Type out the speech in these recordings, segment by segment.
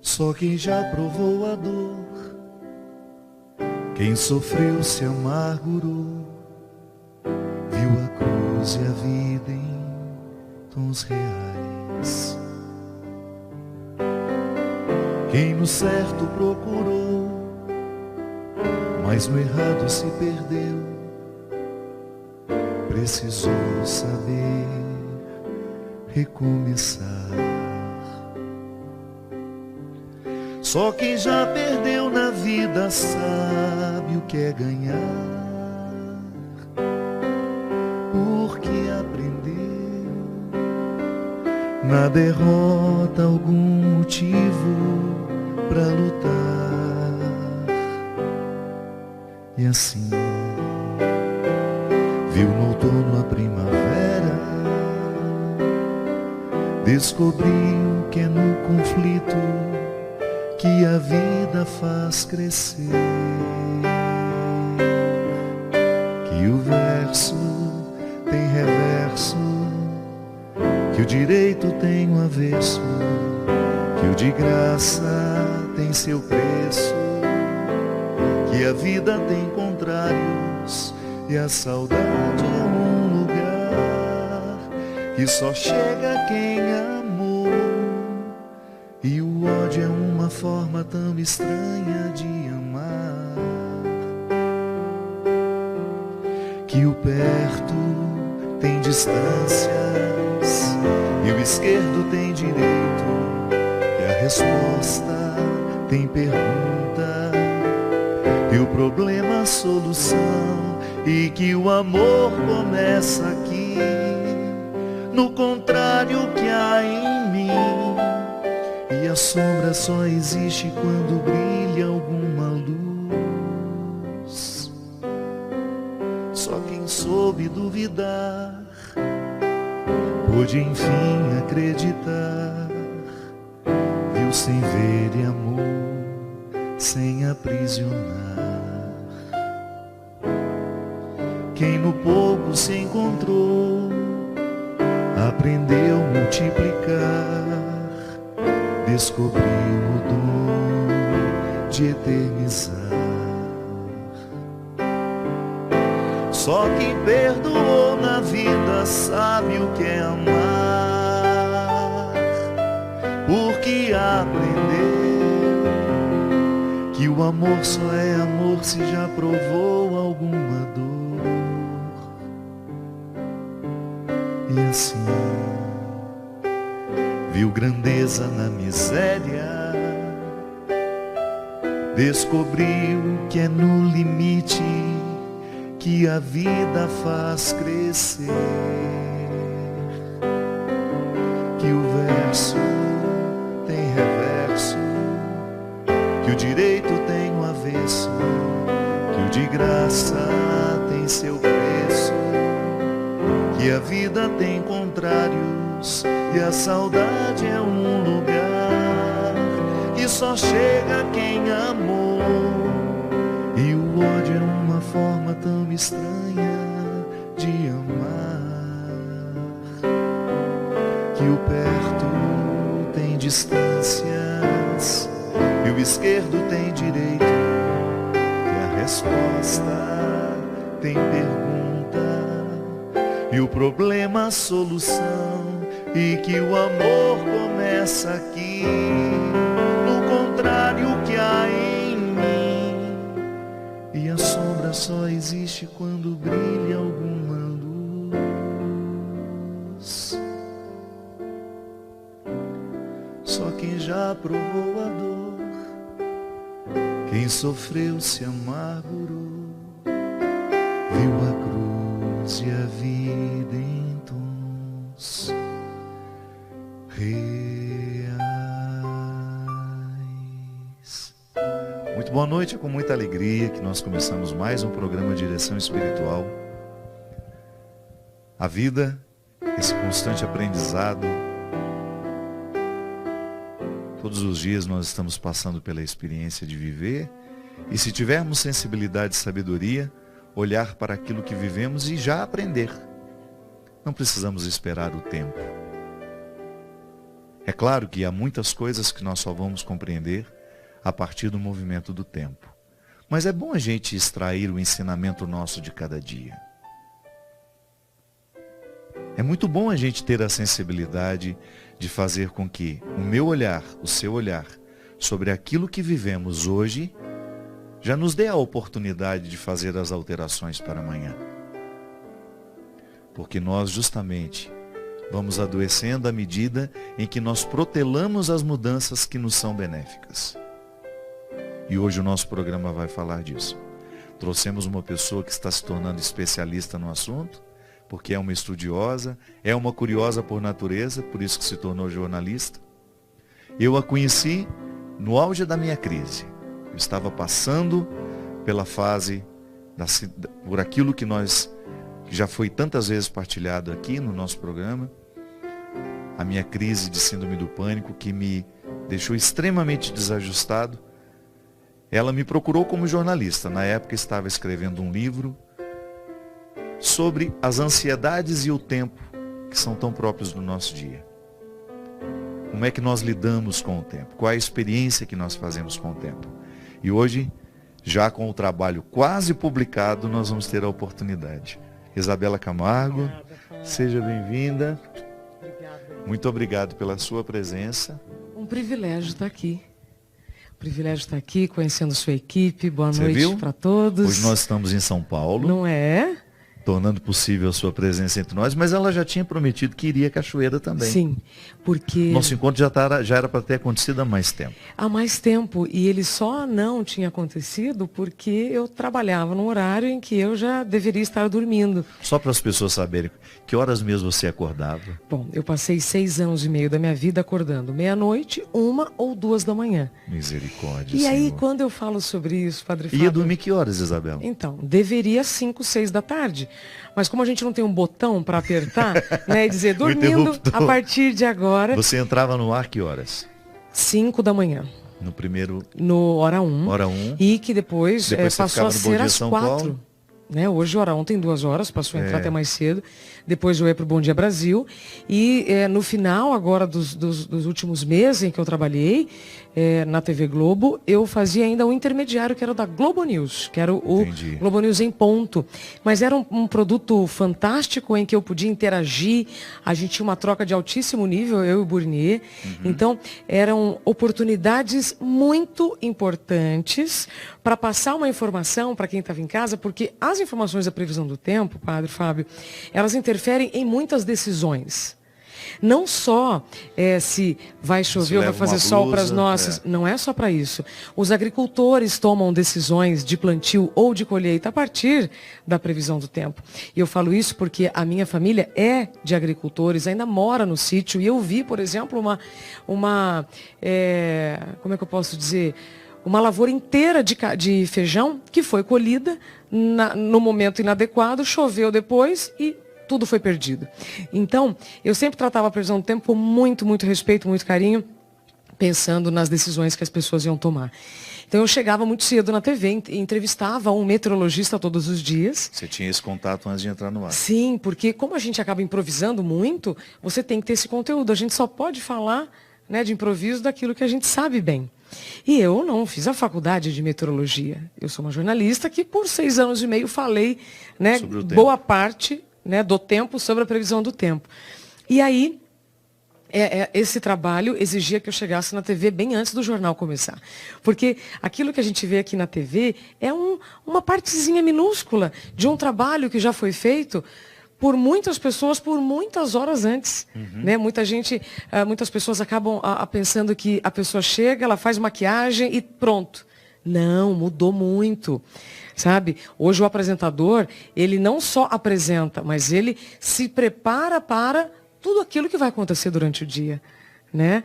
Só quem já provou a dor, quem sofreu se amargurou, viu a cruz e a vida em tons reais. Quem no certo procurou, mas no errado se perdeu, precisou saber recomeçar. Só quem já perdeu na vida sabe o que é ganhar, porque aprendeu na derrota algum motivo pra lutar. E assim viu no outono a primavera, descobriu que é no conflito que a vida faz crescer, que o verso tem reverso, que o direito tem um avesso, que o de graça tem seu preço, que a vida tem contrários e a saudade é um lugar que só chega quem amou, e o ódio é uma forma tão estranha de amar, que o perto tem distâncias e o esquerdo tem direito, e a resposta tem pergunta, e o problema a solução, e que o amor começa aqui, no contrário que há em mim. E a sombra só existe quando brilha alguma luz. Só quem soube duvidar pôde enfim acreditar. Viu sem ver e amor sem aprisionar. Quem no pouco se encontrou aprendeu a multiplicar, descobriu o dom de eternizar. Só quem perdoou na vida sabe o que é amar, porque aprendeu que o amor só é amor se já provou alguma dor. E assim viu grandeza na miséria, descobriu que é no limite que a vida faz crescer, que o verso tem reverso, que o direito tem um avesso, que o de graça tem seu preço, que a vida tem contrários e a saudade é um lugar que só chega quem amou, e o ódio é uma forma tão estranha de amar, que o perto tem distâncias e o esquerdo tem direito, que a resposta tem pergunta e o problema a solução, e que o amor começa aqui, no contrário que há em mim, e a sombra só existe quando brilha alguma luz. Só quem já provou a dor, quem sofreu se amargurou, viu a cruz e a vida em tons reais. Muito boa noite, é com muita alegria que nós começamos mais um programa Direção Espiritual. A vida, esse constante aprendizado, todos os dias nós estamos passando pela experiência de viver, e se tivermos sensibilidade e sabedoria, olhar para aquilo que vivemos e já aprender. Não precisamos esperar o tempo. É claro que há muitas coisas que nós só vamos compreender a partir do movimento do tempo. Mas é bom a gente extrair o ensinamento nosso de cada dia. É muito bom a gente ter a sensibilidade de fazer com que o meu olhar, o seu olhar, sobre aquilo que vivemos hoje, já nos dê a oportunidade de fazer as alterações para amanhã. Porque nós justamente vamos adoecendo à medida em que nós protelamos as mudanças que nos são benéficas. E hoje o nosso programa vai falar disso. Trouxemos uma pessoa que está se tornando especialista no assunto, porque é uma estudiosa, é uma curiosa por natureza, por isso que se tornou jornalista. Eu a conheci no auge da minha crise. Eu estava passando pela fase, por aquilo que já foi tantas vezes partilhado aqui no nosso programa, a minha crise de síndrome do pânico, que me deixou extremamente desajustado. Ela me procurou como jornalista. Na época estava escrevendo um livro sobre as ansiedades e o tempo que são tão próprios do nosso dia. Como é que nós lidamos com o tempo? Qual é a experiência que nós fazemos com o tempo? E hoje, já com o trabalho quase publicado, nós vamos ter a oportunidade. Isabela Camargo, seja bem-vinda. Muito obrigado pela sua presença. Um privilégio estar aqui. Privilégio estar aqui, conhecendo sua equipe. Boa noite para todos. Hoje nós estamos em São Paulo. Não é? Tornando possível a sua presença entre nós, mas ela já tinha prometido que iria à Cachoeira também. Sim, porque... Nosso encontro já era para ter acontecido há mais tempo. Há mais tempo, e ele só não tinha acontecido porque eu trabalhava num horário em que eu já deveria estar dormindo. Só para as pessoas saberem, que horas mesmo você acordava? Bom, eu passei 6 anos e meio da minha vida acordando meia-noite, 1 ou 2 da manhã. Misericórdia, E Senhor. aí, quando eu falo sobre isso, Padre Fábio... Ia dormir que horas, Isabela? Então, deveria 5, 6 da tarde. Mas como a gente não tem um botão para apertar, né, e dizer, dormindo a partir de agora... Você entrava no ar que horas? 5 da manhã. No primeiro... No hora 1. Hora 1. E que depois passou a ser às 4. Paulo. Né? Hoje, hora 1 tem 2 horas, passou a entrar até mais cedo. Depois eu ia para o Bom Dia Brasil. E no final, agora dos últimos meses em que eu trabalhei na TV Globo, eu fazia ainda um intermediário, que era o da Globo News, que era o Globo News em ponto. Mas era um produto fantástico em que eu podia interagir. A gente tinha uma troca de altíssimo nível, eu e o Burnier. Então, eram oportunidades muito importantes para passar uma informação para quem estava em casa, porque as informações da previsão do tempo, Padre Fábio, elas interferem em muitas decisões. Não só se vai chover ou vai fazer sol para as nossas, não é só para isso. Os agricultores tomam decisões de plantio ou de colheita a partir da previsão do tempo. E eu falo isso porque a minha família é de agricultores, ainda mora no sítio, e eu vi, por exemplo, como é que eu posso dizer... Uma lavoura inteira de feijão que foi colhida no momento inadequado, choveu depois e tudo foi perdido. Então, eu sempre tratava a previsão do tempo com muito, muito respeito, muito carinho, pensando nas decisões que as pessoas iam tomar. Então, eu chegava muito cedo na TV, entrevistava um meteorologista todos os dias. Você tinha esse contato antes de entrar no ar? Sim, porque como a gente acaba improvisando muito, você tem que ter esse conteúdo. A gente só pode falar, né, de improviso daquilo que a gente sabe bem. E eu não fiz a faculdade de meteorologia. Eu sou uma jornalista que por 6 anos e meio falei, né, boa parte, né, do tempo sobre a previsão do tempo. E aí, esse trabalho exigia que eu chegasse na TV bem antes do jornal começar. Porque aquilo que a gente vê aqui na TV é uma partezinha minúscula de um trabalho que já foi feito por muitas pessoas, por muitas horas antes. Né? Muitas pessoas acabam pensando que a pessoa chega, ela faz maquiagem e pronto. Não, mudou muito. Sabe? Hoje o apresentador, ele não só apresenta, mas ele se prepara para tudo aquilo que vai acontecer durante o dia. Né?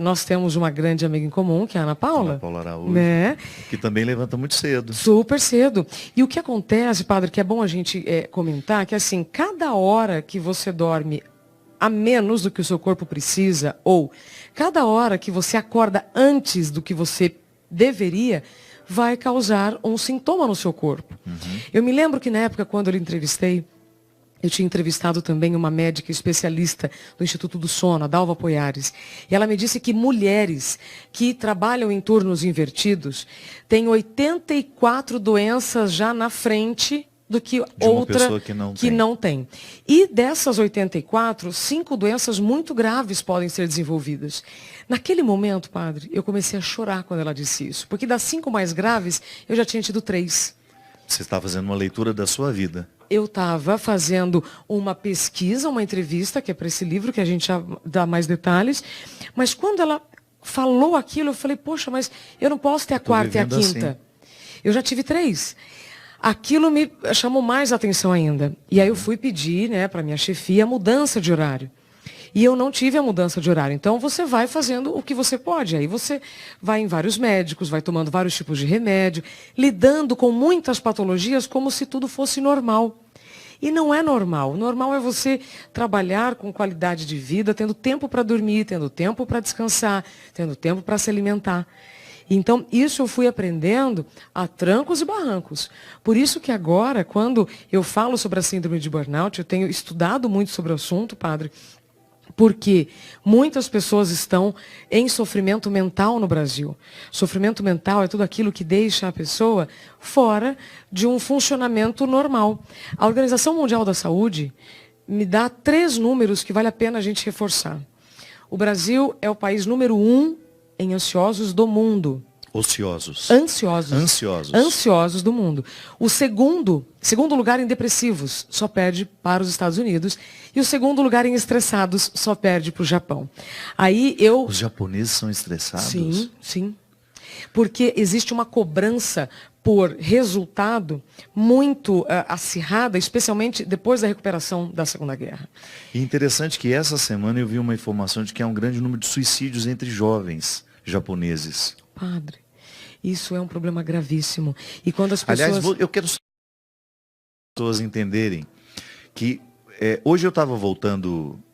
Nós temos uma grande amiga em comum, que é a Ana Paula. Ana Paula Araújo, né? Que também levanta muito cedo. Super cedo. E o que acontece, Padre, que é bom a gente comentar, que assim, cada hora que você dorme a menos do que o seu corpo precisa, ou cada hora que você acorda antes do que você deveria, vai causar um sintoma no seu corpo. Eu me lembro que na época, quando eu lhe entrevistei, Eu tinha entrevistado também uma médica especialista do Instituto do Sono, a Dalva Poiares, e ela me disse que mulheres que trabalham em turnos invertidos têm 84 doenças já na frente do que outra que não tem. E dessas 84, 5 doenças muito graves podem ser desenvolvidas. Naquele momento, padre, eu comecei a chorar quando ela disse isso, porque das 5 mais graves, eu já tinha tido 3. Você está fazendo uma leitura da sua vida. Eu estava fazendo uma pesquisa, uma entrevista, que é para esse livro, que a gente já dá mais detalhes. Mas quando ela falou aquilo, eu falei, poxa, mas eu não posso ter a quarta e a quinta. Assim. Eu já tive 3. Aquilo me chamou mais atenção ainda. E aí eu fui pedir, né, para minha chefia a mudança de horário. E eu não tive a mudança de horário. Então, você vai fazendo o que você pode. Aí você vai em vários médicos, vai tomando vários tipos de remédio, lidando com muitas patologias como se tudo fosse normal. E não é normal. O normal é você trabalhar com qualidade de vida, tendo tempo para dormir, tendo tempo para descansar, tendo tempo para se alimentar. Então, isso eu fui aprendendo a trancos e barrancos. Por isso que agora, quando eu falo sobre a síndrome de burnout, eu tenho estudado muito sobre o assunto, padre, porque muitas pessoas estão em sofrimento mental no Brasil. Sofrimento mental é tudo aquilo que deixa a pessoa fora de um funcionamento normal. A Organização Mundial da Saúde me dá 3 números que vale a pena a gente reforçar. O Brasil é o país número 1 em ansiosos do mundo. Ociosos. Ansiosos do mundo. O segundo lugar em depressivos só perde para os Estados Unidos. E o segundo lugar em estressados só perde para o Japão. Os japoneses são estressados? Sim, sim. Porque existe uma cobrança por resultado muito acirrada, especialmente depois da recuperação da Segunda Guerra. E interessante que essa semana eu vi uma informação de que há um grande número de suicídios entre jovens japoneses. Padre, isso é um problema gravíssimo. E quando as pessoas... Aliás, eu quero que as pessoas entenderem que hoje eu estava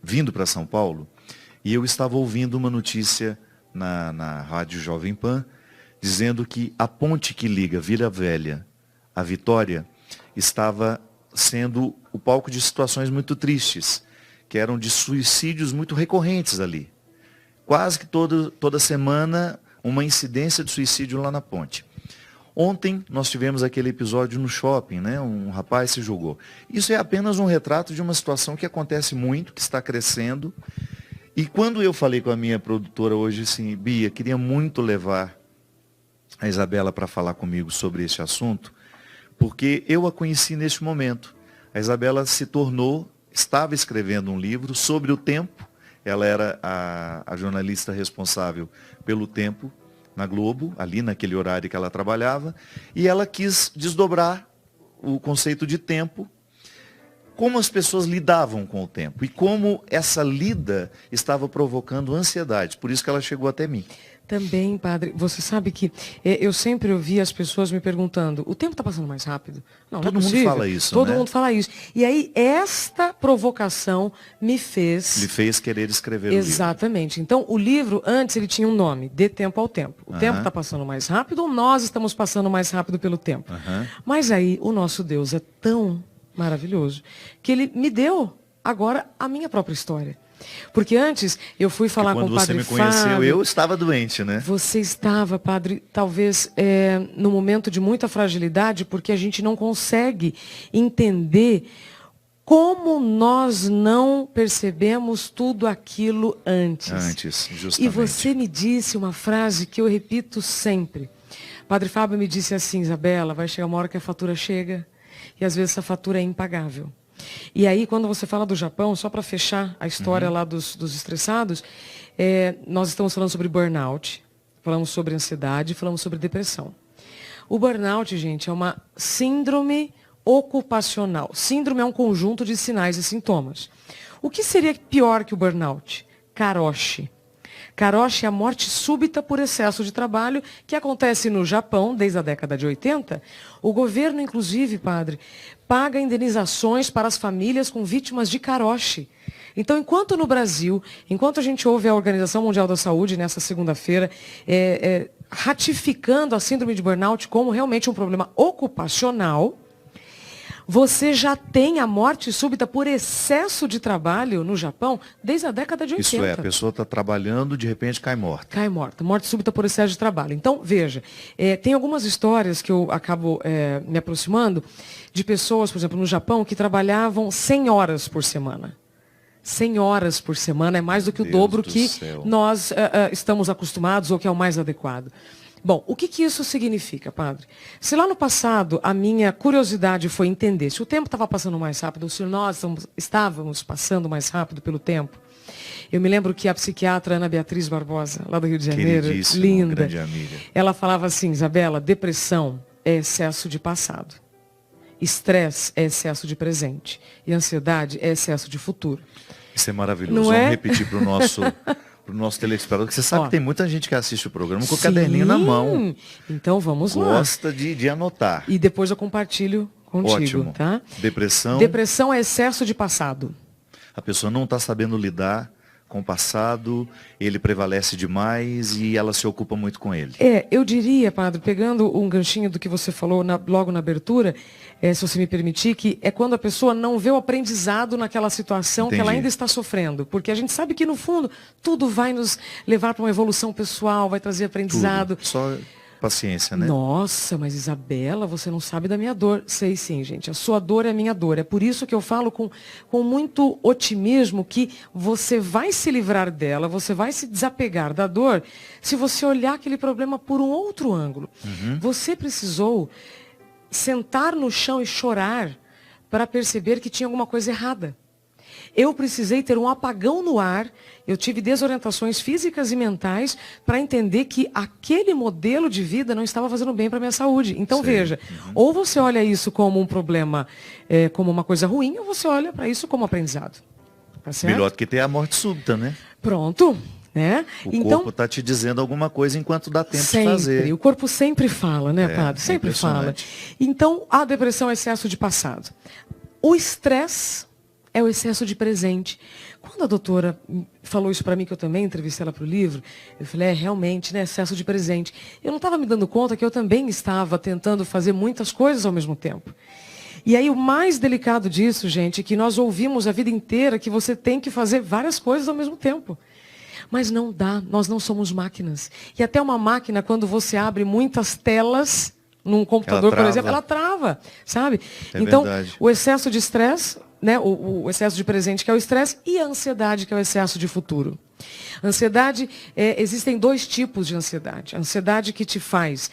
vindo para São Paulo, e eu estava ouvindo uma notícia na Rádio Jovem Pan, dizendo que a ponte que liga Vila Velha à Vitória estava sendo o palco de situações muito tristes, que eram de suicídios muito recorrentes ali. Quase que toda semana, uma incidência de suicídio lá na ponte. Ontem, nós tivemos aquele episódio no shopping, né? Um rapaz se jogou. Isso é apenas um retrato de uma situação que acontece muito, que está crescendo. E quando eu falei com a minha produtora hoje, assim, Bia, queria muito levar a Isabela para falar comigo sobre esse assunto, porque eu a conheci neste momento. A Isabela estava escrevendo um livro sobre o tempo. Ela era a jornalista responsável pelo tempo na Globo, ali naquele horário que ela trabalhava, e ela quis desdobrar o conceito de tempo, como as pessoas lidavam com o tempo, e como essa lida estava provocando ansiedade. Por isso que ela chegou até mim. Também, padre, você sabe que eu sempre ouvi as pessoas me perguntando, o tempo está passando mais rápido? Não, Todo mundo fala isso, Todo mundo fala isso. E aí, esta provocação me fez querer escrever o livro. Exatamente. Então, o livro, antes, ele tinha um nome, De Tempo ao Tempo. O tempo está passando mais rápido ou nós estamos passando mais rápido pelo tempo? Mas aí, o nosso Deus é tão maravilhoso que ele me deu agora a minha própria história. Porque antes eu fui falar com o padre Fábio. Quando você me conheceu, eu estava doente, né? Você estava, padre, talvez no momento de muita fragilidade, porque a gente não consegue entender como nós não percebemos tudo aquilo antes. Antes, justamente. E você me disse uma frase que eu repito sempre. Padre Fábio me disse assim, Isabela, vai chegar uma hora que a fatura chega e às vezes essa fatura é impagável. E aí, quando você fala do Japão, só para fechar a história lá dos estressados, nós estamos falando sobre burnout, falamos sobre ansiedade, falamos sobre depressão. O burnout, gente, é uma síndrome ocupacional. Síndrome é um conjunto de sinais e sintomas. O que seria pior que o burnout? Karoshi. Karoshi é a morte súbita por excesso de trabalho, que acontece no Japão desde a década de 80. O governo, inclusive, padre, paga indenizações para as famílias com vítimas de Karoshi. Então, enquanto no Brasil, enquanto a gente ouve a Organização Mundial da Saúde nessa segunda-feira, ratificando a síndrome de burnout como realmente um problema ocupacional, Você já tem a morte súbita por excesso de trabalho no Japão desde a década de 80. Isso é, a pessoa está trabalhando, de repente cai morta. Cai morta. Morte súbita por excesso de trabalho. Então, veja, tem algumas histórias que eu acabo me aproximando de pessoas, por exemplo, no Japão, que trabalhavam 100 horas por semana. 100 horas por semana é mais do que o dobro que nós estamos acostumados ou que é o mais adequado. Bom, o que isso significa, padre? Se lá no passado a minha curiosidade foi entender se o tempo estava passando mais rápido ou se nós estávamos passando mais rápido pelo tempo, eu me lembro que a psiquiatra Ana Beatriz Barbosa, lá do Rio de Janeiro, linda, grande amiga, ela falava assim: Isabela, depressão é excesso de passado, estresse é excesso de presente e ansiedade é excesso de futuro. Isso é maravilhoso. Vamos repetir para o nosso telespectador, que você sabe que tem muita gente que assiste o programa com o caderninho na mão. Então vamos lá. Gosta de anotar. E depois eu compartilho contigo. Ótimo. Tá? Depressão. Depressão é excesso de passado. A pessoa não está sabendo lidar com o passado, ele prevalece demais e ela se ocupa muito com ele. Eu diria, padre, pegando um ganchinho do que você falou logo na abertura, se você me permitir, que é quando a pessoa não vê o aprendizado naquela situação. Entendi. Que ela ainda está sofrendo. Porque a gente sabe que, no fundo, tudo vai nos levar para uma evolução pessoal, vai trazer aprendizado. Tudo. Só paciência, né? Nossa, mas Isabela, você não sabe da minha dor. Sei sim, gente. A sua dor é a minha dor. É por isso que eu falo com muito otimismo que você vai se livrar dela, você vai se desapegar da dor, se você olhar aquele problema por um outro ângulo. Uhum. Você precisou sentar no chão e chorar para perceber que tinha alguma coisa errada. Eu precisei ter um apagão no ar, eu tive desorientações físicas e mentais para entender que aquele modelo de vida não estava fazendo bem para a minha saúde. Então, veja, ou você olha isso como um problema, como uma coisa ruim, ou você olha para isso como aprendizado. Tá certo? Melhor do que ter a morte súbita, né? Pronto. Né? O corpo está te dizendo alguma coisa enquanto dá tempo de fazer. O corpo sempre fala, né, padre? Sempre fala. Então, a depressão é excesso de passado. O estresse é o excesso de presente. Quando a doutora falou isso para mim, que eu também entrevistei ela para o livro, eu falei, realmente, né, excesso de presente. Eu não estava me dando conta que eu também estava tentando fazer muitas coisas ao mesmo tempo. E aí o mais delicado disso, gente, é que nós ouvimos a vida inteira que você tem que fazer várias coisas ao mesmo tempo. Mas não dá, nós não somos máquinas. E até uma máquina, quando você abre muitas telas num computador, por exemplo, ela trava, sabe? Então, verdade. O excesso de estresse, né, o excesso de presente, que é o estresse, e a ansiedade, que é o excesso de futuro. Ansiedade, existem dois tipos de ansiedade. A ansiedade que te faz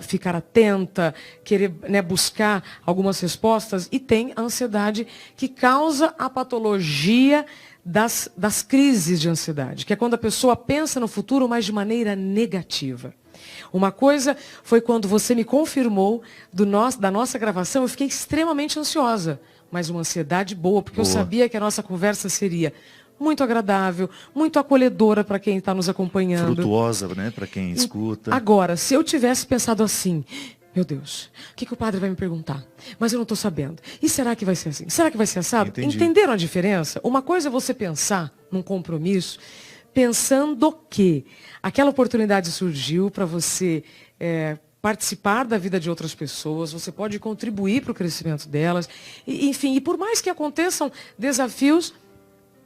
ficar atenta, querer, né, buscar algumas respostas, e tem a ansiedade que causa a patologia das crises de ansiedade, que é quando a pessoa pensa no futuro, mas de maneira negativa. Uma coisa foi quando você me confirmou da nossa gravação, eu fiquei extremamente ansiosa, mas uma ansiedade boa, porque eu sabia que a nossa conversa seria muito agradável, muito acolhedora para quem está nos acompanhando. Frutuosa, né, para quem escuta. Agora, se eu tivesse pensado assim, meu Deus, o que o padre vai me perguntar? Mas eu não estou sabendo. E será que vai ser assim? Será que vai ser assado? Entendi. Entenderam a diferença? Uma coisa é você pensar num compromisso, pensando que aquela oportunidade surgiu para você participar da vida de outras pessoas, você pode contribuir para o crescimento delas. Enfim, e por mais que aconteçam desafios,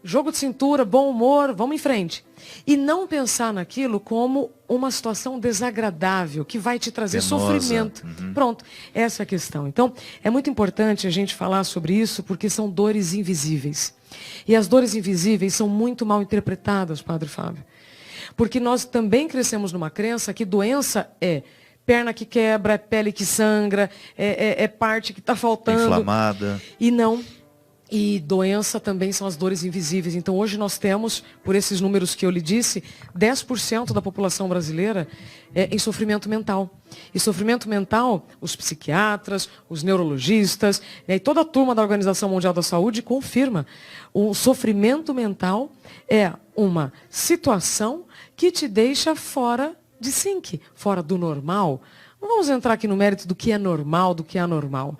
jogo de cintura, bom humor, vamos em frente. E não pensar naquilo como uma situação desagradável, que vai te trazer sofrimento. Uhum. Pronto, essa é a questão. Então, é muito importante a gente falar sobre isso, porque são dores invisíveis. E as dores invisíveis são muito mal interpretadas, Padre Fábio. Porque nós também crescemos numa crença que doença é perna que quebra, é pele que sangra, é parte que está faltando. Inflamada. E não. E doença também são as dores invisíveis. Então, hoje nós temos, por esses números que eu lhe disse, 10% da população brasileira em sofrimento mental. E sofrimento mental, os psiquiatras, os neurologistas, e toda a turma da Organização Mundial da Saúde confirma. O sofrimento mental é uma situação que te deixa fora de sync, fora do normal. Não vamos entrar aqui no mérito do que é normal, do que é anormal.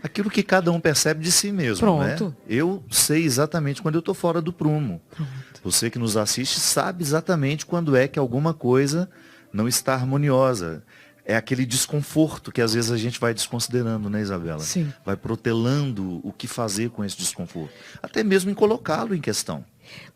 Aquilo que cada um percebe de si mesmo. Pronto. Né? Eu sei exatamente quando eu estou fora do prumo. Pronto. Você que nos assiste sabe exatamente quando é que alguma coisa não está harmoniosa. é aquele desconforto que às vezes a gente vai desconsiderando, né, Isabela? Sim. Vai protelando o que fazer com esse desconforto. Até mesmo em colocá-lo em questão.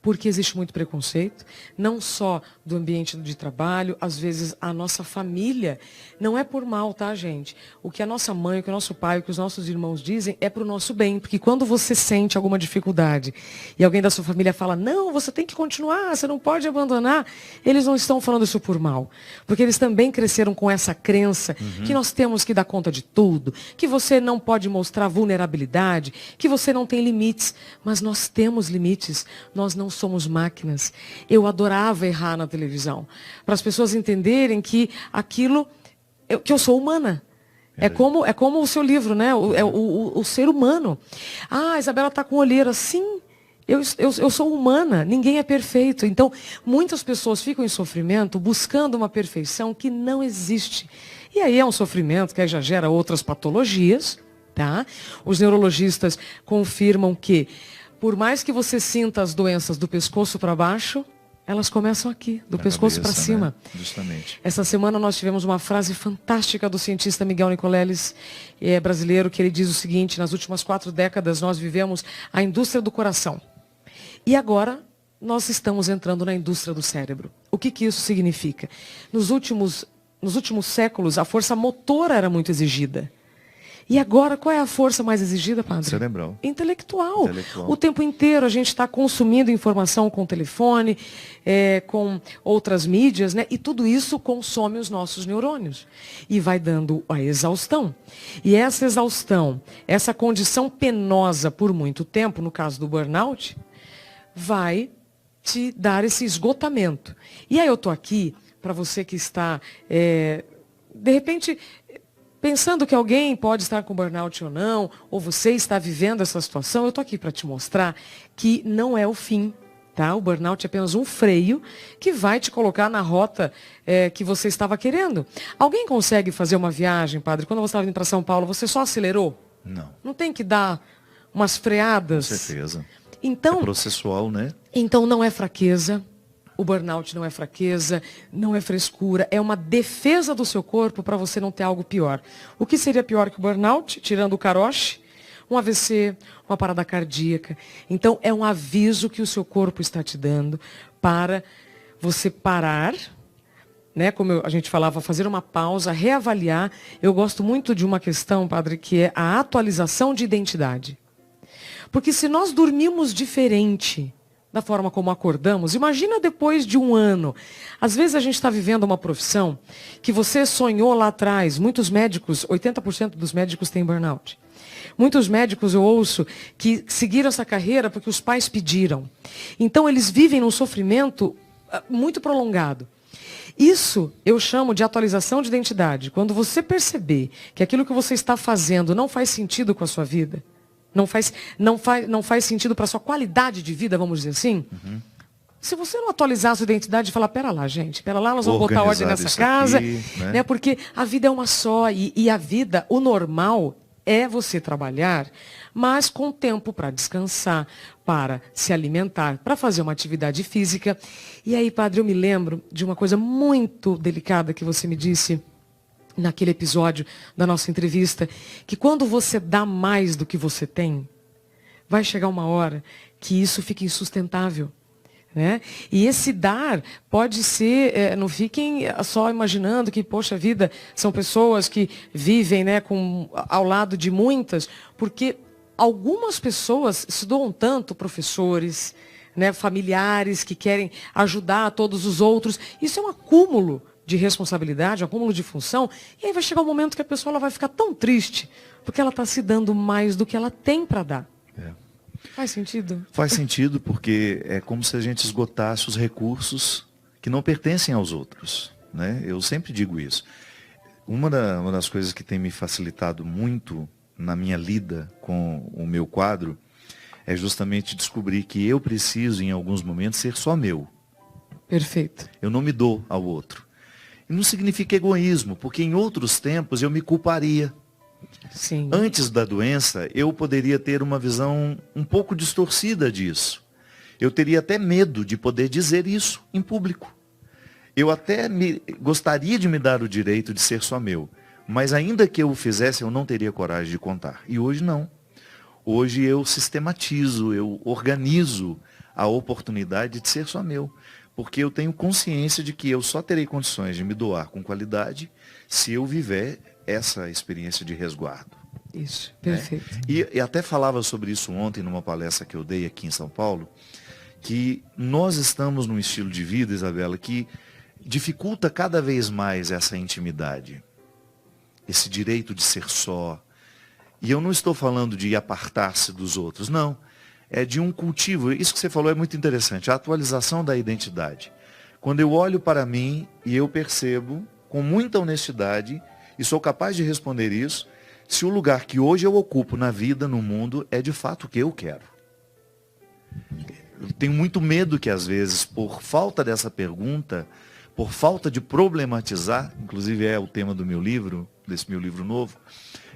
Porque existe muito preconceito, não só do ambiente de trabalho, às vezes a nossa família, não é por mal, tá, gente? O que a nossa mãe, o que o nosso pai, o que os nossos irmãos dizem é para o nosso bem, porque quando você sente alguma dificuldade e alguém da sua família fala, não, você tem que continuar, você não pode abandonar, eles não estão falando isso por mal, porque eles também cresceram com essa crença que nós temos que dar conta de tudo, que você não pode mostrar vulnerabilidade, que você não tem limites, mas nós temos limites, nós não somos máquinas. Eu adorava errar na televisão, para as pessoas entenderem que aquilo, que eu sou humana. É como o seu livro, né? O ser humano. Ah, a Isabela está com olheira. Sim, eu sou humana, ninguém é perfeito. Então, muitas pessoas ficam em sofrimento buscando uma perfeição que não existe. E aí é um sofrimento que aí já gera outras patologias, tá? Os neurologistas confirmam que por mais que você sinta as doenças do pescoço para baixo, elas começam aqui, do pescoço para cima. Né? Justamente. Essa semana nós tivemos uma frase fantástica do cientista Miguel Nicoleles, brasileiro, que ele diz o seguinte, nas últimas 4 décadas nós vivemos a indústria do coração. E agora nós estamos entrando na indústria do cérebro. O que isso significa? Nos últimos séculos, a força motora era muito exigida. E agora, qual é a força mais exigida, padre? Cerebral. Intelectual. O tempo inteiro a gente está consumindo informação com o telefone, com outras mídias, né? E tudo isso consome os nossos neurônios. E vai dando a exaustão. E essa exaustão, essa condição penosa por muito tempo, no caso do burnout, vai te dar esse esgotamento. E aí eu estou aqui, para você que está, de repente, pensando que alguém pode estar com burnout ou não, ou você está vivendo essa situação, eu estou aqui para te mostrar que não é o fim, tá? O burnout é apenas um freio que vai te colocar na rota que você estava querendo. Alguém consegue fazer uma viagem, padre? Quando você estava indo para São Paulo, você só acelerou? Não. Não tem que dar umas freadas? Com certeza. Então, é processual, né? Então não é fraqueza. O burnout não é fraqueza, não é frescura, é uma defesa do seu corpo para você não ter algo pior. O que seria pior que o burnout, tirando o caroche? Um AVC, uma parada cardíaca. Então é um aviso que o seu corpo está te dando para você parar, né? Como a gente falava, fazer uma pausa, reavaliar. Eu gosto muito de uma questão, padre, que é a atualização de identidade. Porque se nós dormimos diferente da forma como acordamos, imagina depois de um ano. Às vezes a gente está vivendo uma profissão que você sonhou lá atrás. Muitos médicos, 80% dos médicos têm burnout. Muitos médicos eu ouço que seguiram essa carreira porque os pais pediram. Então eles vivem num sofrimento muito prolongado. Isso eu chamo de atualização de identidade. Quando você perceber que aquilo que você está fazendo não faz sentido com a sua vida, não faz sentido para a sua qualidade de vida, vamos dizer assim. Se você não atualizar a sua identidade e falar, pera lá, gente, pera lá, nós vamos botar ordem nessa casa, aqui, né? Porque a vida é uma só e a vida, o normal é você trabalhar, mas com tempo para descansar, para se alimentar, para fazer uma atividade física. E aí, padre, eu me lembro de uma coisa muito delicada que você me disse naquele episódio da nossa entrevista, que quando você dá mais do que você tem, vai chegar uma hora que isso fica insustentável. Né? E esse dar pode ser, não fiquem só imaginando que, poxa vida, são pessoas que vivem, né, ao lado de muitas, porque algumas pessoas se doam tanto, professores, né, familiares que querem ajudar todos os outros. Isso é um acúmulo de responsabilidade, um acúmulo de função, e aí vai chegar um momento que a pessoa ela vai ficar tão triste, porque ela está se dando mais do que ela tem para dar. Faz sentido? Faz sentido, porque é como se a gente esgotasse os recursos que não pertencem aos outros. Né? Eu sempre digo isso. Uma das coisas que tem me facilitado muito na minha lida com o meu quadro é justamente descobrir que eu preciso, em alguns momentos, ser só meu. Perfeito. Eu não me dou ao outro. E não significa egoísmo, porque em outros tempos eu me culparia. Sim. Antes da doença, eu poderia ter uma visão um pouco distorcida disso. Eu teria até medo de poder dizer isso em público. eu até gostaria de me dar o direito de ser só meu, mas ainda que eu o fizesse, eu não teria coragem de contar. E hoje não. Hoje eu sistematizo, eu organizo a oportunidade de ser só meu, porque eu tenho consciência de que eu só terei condições de me doar com qualidade se eu viver essa experiência de resguardo. Isso, perfeito. Né? E até falava sobre isso ontem numa palestra que eu dei aqui em São Paulo, que nós estamos num estilo de vida, Isabela, que dificulta cada vez mais essa intimidade, esse direito de ser só. E eu não estou falando de apartar-se dos outros, não. É de um cultivo. Isso que você falou é muito interessante, a atualização da identidade. Quando eu olho para mim e eu percebo, com muita honestidade, e sou capaz de responder isso, se o lugar que hoje eu ocupo na vida, no mundo, é de fato o que eu quero. Eu tenho muito medo que, às vezes, por falta dessa pergunta, por falta de problematizar, inclusive é o tema do meu livro, desse meu livro novo,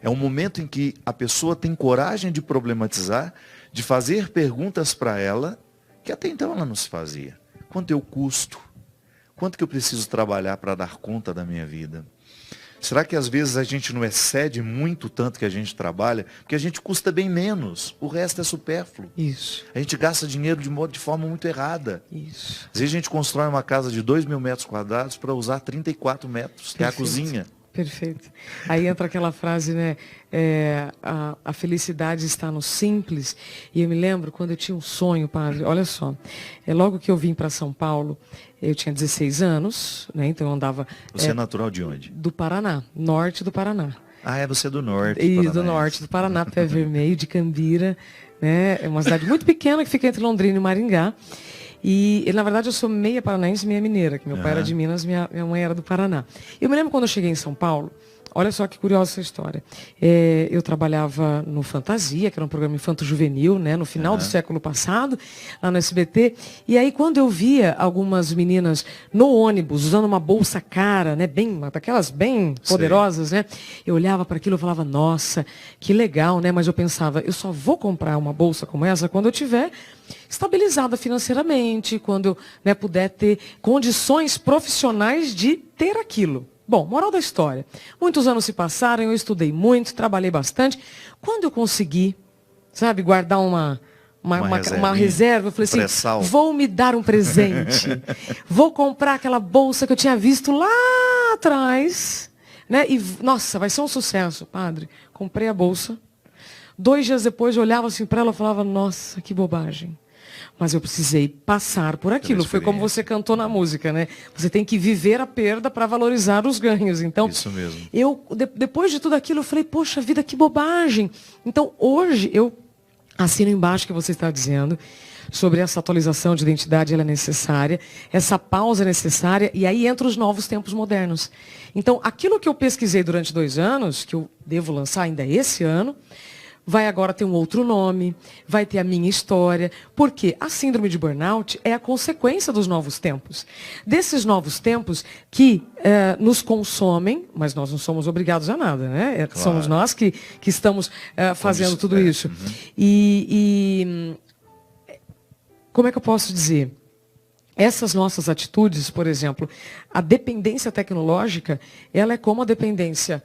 é um momento em que a pessoa tem coragem de problematizar, de fazer perguntas para ela, que até então ela não se fazia. Quanto eu custo? Quanto que eu preciso trabalhar para dar conta da minha vida? Será que às vezes a gente não excede muito tanto que a gente trabalha? Porque a gente custa bem menos, o resto é supérfluo. Isso. A gente gasta dinheiro de forma muito errada. Isso. Às vezes a gente constrói uma casa de 2.000 metros quadrados para usar 34 metros, que é a cozinha. Perfeito. Aí entra aquela frase, né? A felicidade está no simples. E eu me lembro quando eu tinha um sonho, padre, olha só. Logo que eu vim para São Paulo, eu tinha 16 anos, né? Então eu andava. Você é natural de onde? Do Paraná, norte do Paraná. Ah, você é do norte. Isso, do norte do Paraná, Pé Vermelho, de Cambira. Né? É uma cidade muito pequena que fica entre Londrina e Maringá. E, na verdade, eu sou meia paranaense e meia mineira, que meu pai era de Minas, minha mãe era do Paraná. Eu me lembro quando eu cheguei em São Paulo, olha só que curiosa essa história. Eu trabalhava no Fantasia, que era um programa infanto-juvenil, né, no final do século passado, lá no SBT. E aí, quando eu via algumas meninas no ônibus, usando uma bolsa cara, né, daquelas bem poderosas, né, eu olhava para aquilo e falava, nossa, que legal, né? Mas eu pensava, eu só vou comprar uma bolsa como essa quando eu tiver estabilizada financeiramente, quando eu, né, puder ter condições profissionais de ter aquilo. Bom, moral da história. Muitos anos se passaram, eu estudei muito, trabalhei bastante. Quando eu consegui, sabe, guardar uma reserva, eu falei assim, pré-sal. Vou me dar um presente. Vou comprar aquela bolsa que eu tinha visto lá atrás, né? E, nossa, vai ser um sucesso, padre. Comprei a bolsa. 2 dias depois eu olhava assim para ela e falava, nossa, que bobagem. Mas eu precisei passar por aquilo. Foi como você cantou na música, né? Você tem que viver a perda para valorizar os ganhos. Então, isso mesmo. Depois de tudo aquilo, eu falei, poxa vida, que bobagem. Então, hoje, eu assino embaixo o que você está dizendo sobre essa atualização de identidade, ela é necessária, essa pausa é necessária, e aí entra os novos tempos modernos. Então, aquilo que eu pesquisei durante 2 anos, que eu devo lançar ainda esse ano, vai agora ter um outro nome, vai ter a minha história, porque a síndrome de burnout é a consequência dos novos tempos. Desses novos tempos que nos consomem, mas nós não somos obrigados a nada, né? Claro. Somos nós que estamos fazendo tudo isso. E como é que eu posso dizer? Essas nossas atitudes, por exemplo, a dependência tecnológica, ela é como a dependência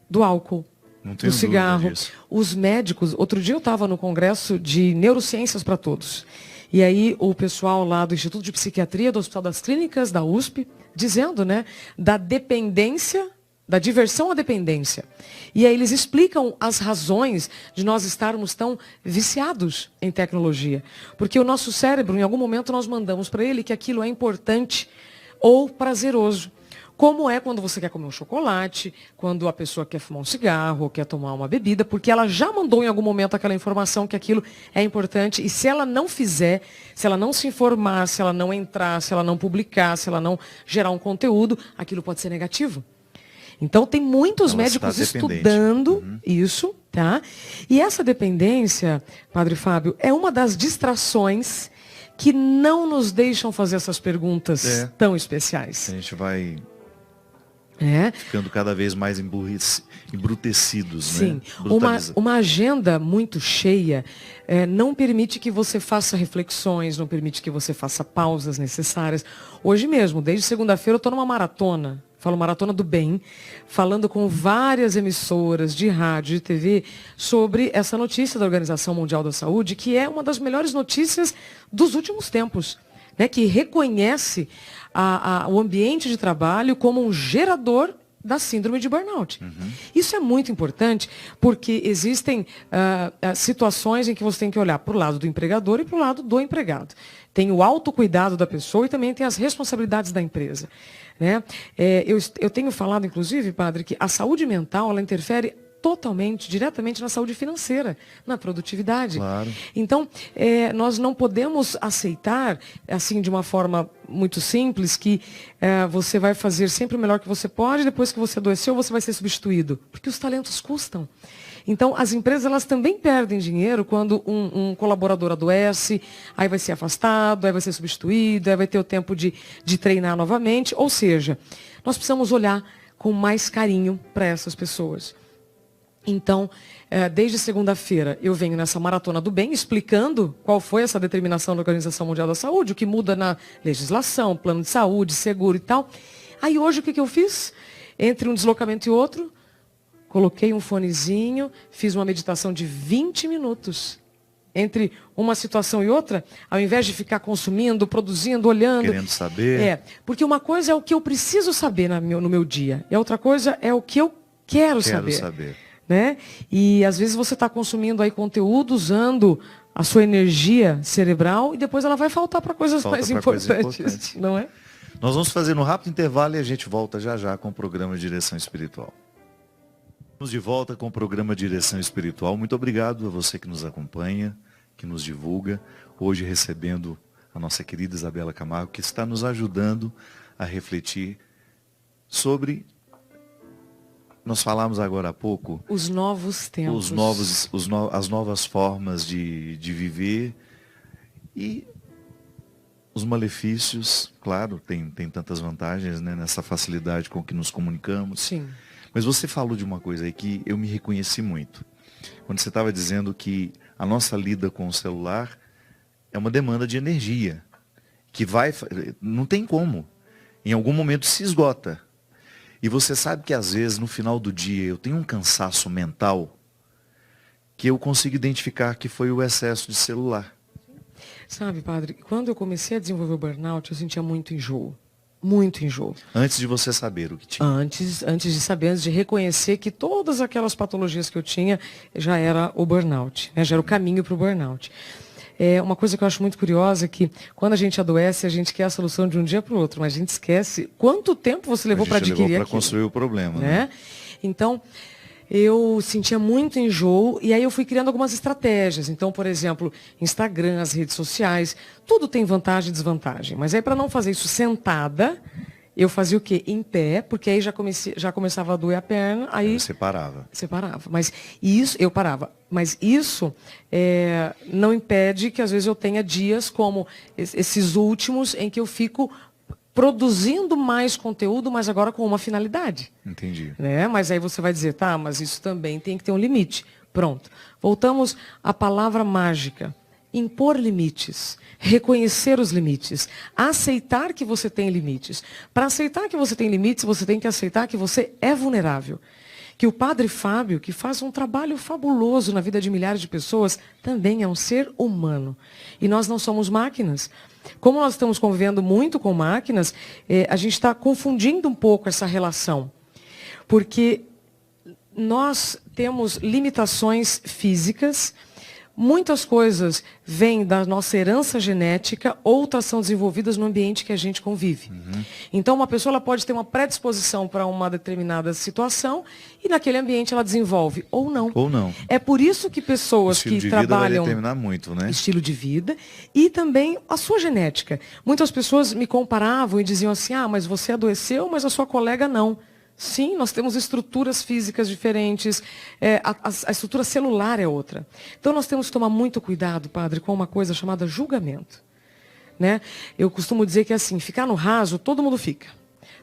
do álcool, do cigarro. Os médicos, outro dia eu estava no congresso de neurociências para todos. E aí o pessoal lá do Instituto de Psiquiatria, do Hospital das Clínicas, da USP, dizendo, né, da dependência, da diversão à dependência. E aí eles explicam as razões de nós estarmos tão viciados em tecnologia. Porque o nosso cérebro, em algum momento, nós mandamos para ele que aquilo é importante ou prazeroso. Como é quando você quer comer um chocolate, quando a pessoa quer fumar um cigarro, ou quer tomar uma bebida, porque ela já mandou em algum momento aquela informação que aquilo é importante, e se ela não fizer, se ela não se informar, se ela não entrar, se ela não publicar, se ela não gerar um conteúdo, aquilo pode ser negativo. Então, tem muitos médicos estudando isso, tá? E essa dependência, Padre Fábio, é uma das distrações que não nos deixam fazer essas perguntas tão especiais. A gente vai Ficando cada vez mais embrutecidos. Sim, né? uma agenda muito cheia não permite que você faça reflexões, não permite que você faça pausas necessárias. Hoje mesmo, desde segunda-feira, eu estou numa maratona, falo Maratona do Bem, falando com várias emissoras de rádio e de TV sobre essa notícia da Organização Mundial da Saúde, que é uma das melhores notícias dos últimos tempos, né, que reconhece o ambiente de trabalho como um gerador da síndrome de burnout. Isso é muito importante porque existem situações em que você tem que olhar para o lado do empregador e para o lado do empregado. Tem o autocuidado da pessoa e também tem as responsabilidades da empresa. Né? Eu tenho falado, inclusive, padre, que a saúde mental ela interfere totalmente, diretamente na saúde financeira, na produtividade. Claro. Então, nós não podemos aceitar, assim, de uma forma muito simples, que você vai fazer sempre o melhor que você pode, depois que você adoeceu, você vai ser substituído. Porque os talentos custam. Então, as empresas elas também perdem dinheiro quando um colaborador adoece, aí vai ser afastado, aí vai ser substituído, aí vai ter o tempo de treinar novamente. Ou seja, nós precisamos olhar com mais carinho para essas pessoas. Então, desde segunda-feira, eu venho nessa Maratona do Bem explicando qual foi essa determinação da Organização Mundial da Saúde, o que muda na legislação, plano de saúde, seguro e tal. Aí hoje o que eu fiz? Entre um deslocamento e outro, coloquei um fonezinho, fiz uma meditação de 20 minutos. Entre uma situação e outra, ao invés de ficar consumindo, produzindo, olhando. Querendo saber. Porque uma coisa é o que eu preciso saber no meu dia, e a outra coisa é o que eu quero saber. Né? E às vezes você está consumindo aí conteúdo, usando a sua energia cerebral e depois ela vai faltar para coisas mais importantes, não é? Nós vamos fazer um rápido intervalo e a gente volta já já com o programa Direção Espiritual. Estamos de volta com o programa Direção Espiritual. Muito obrigado a você que nos acompanha, que nos divulga. Hoje recebendo a nossa querida Isabela Camargo, que está nos ajudando a refletir sobre... Nós falamos agora há pouco... Os novos tempos. As novas formas de viver e os malefícios, claro, tem tantas vantagens, né, nessa facilidade com que nos comunicamos. Sim. Mas você falou de uma coisa aí que eu me reconheci muito. Quando você estava dizendo que a nossa lida com o celular é uma demanda de energia, que não tem como. Em algum momento se esgota. E você sabe que às vezes no final do dia eu tenho um cansaço mental que eu consigo identificar que foi o excesso de celular. Sabe, padre, quando eu comecei a desenvolver o burnout, eu sentia muito enjoo. Muito enjoo. Antes de você saber o que tinha? Antes de saber, antes de reconhecer que todas aquelas patologias que eu tinha já era o burnout, né? Já era o caminho para o burnout. Uma coisa que eu acho muito curiosa é que quando a gente adoece, a gente quer a solução de um dia para o outro, mas a gente esquece quanto tempo você levou para adquirir aquilo. Para construir o problema. Né? Então, eu sentia muito enjoo e aí eu fui criando algumas estratégias. Então, por exemplo, Instagram, as redes sociais, tudo tem vantagem e desvantagem. Mas aí para não fazer isso sentada, eu fazia o quê? Em pé, porque aí já começava a doer a perna. Aí você parava. Você parava. Mas isso, eu parava. Mas isso não impede que às vezes eu tenha dias como esses últimos em que eu fico produzindo mais conteúdo, mas agora com uma finalidade. Entendi. Né? Mas aí você vai dizer, tá, mas isso também tem que ter um limite. Pronto. Voltamos à palavra mágica. Impor limites, reconhecer os limites, aceitar que você tem limites. Para aceitar que você tem limites, você tem que aceitar que você é vulnerável. Que o Padre Fábio, que faz um trabalho fabuloso na vida de milhares de pessoas, também é um ser humano. E nós não somos máquinas. Como nós estamos convivendo muito com máquinas, a gente está confundindo um pouco essa relação. Porque nós temos limitações físicas. Muitas coisas vêm da nossa herança genética, outras são desenvolvidas no ambiente que a gente convive. Então, uma pessoa ela pode ter uma predisposição para uma determinada situação e naquele ambiente ela desenvolve, ou não. Ou não. É por isso que pessoas que trabalham... O estilo de vida vai determinar muito, né? Estilo de vida e também a sua genética. Muitas pessoas me comparavam e diziam assim, mas você adoeceu, mas a sua colega não. Sim, nós temos estruturas físicas diferentes, a estrutura celular é outra. Então nós temos que tomar muito cuidado, padre, com uma coisa chamada julgamento. Né? Eu costumo dizer que assim, ficar no raso, todo mundo fica.